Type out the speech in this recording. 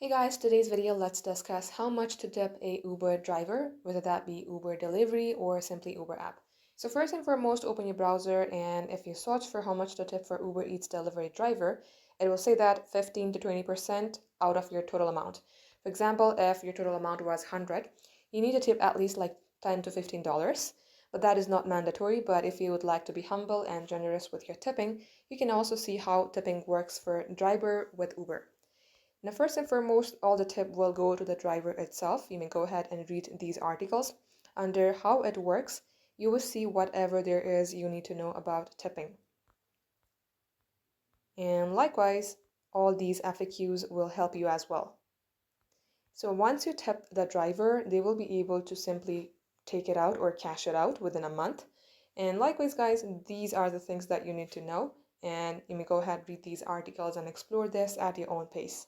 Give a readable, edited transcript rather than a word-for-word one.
Hey guys, today's video let's discuss how much to tip a Uber driver, whether that be Uber delivery or simply Uber app. So first and foremost, open your browser and if you search for how much to tip for Uber Eats delivery driver, it will say that 15 to 20% out of your total amount. For example, if your total amount was 100, you need to tip at least like $10 to $15. But that is not mandatory, but if you would like to be humble and generous with your tipping, you can also see how tipping works for driver with Uber. Now, first and foremost, all the tip will go to the driver itself. You may go ahead and read these articles. Under how it works, you will see whatever there is you need to know about tipping. And likewise, all these FAQs will help you as well. So once you tip the driver, they will be able to simply take it out or cash it out within a month. And likewise, guys, these are the things that you need to know. And you may go ahead, read these articles and explore this at your own pace.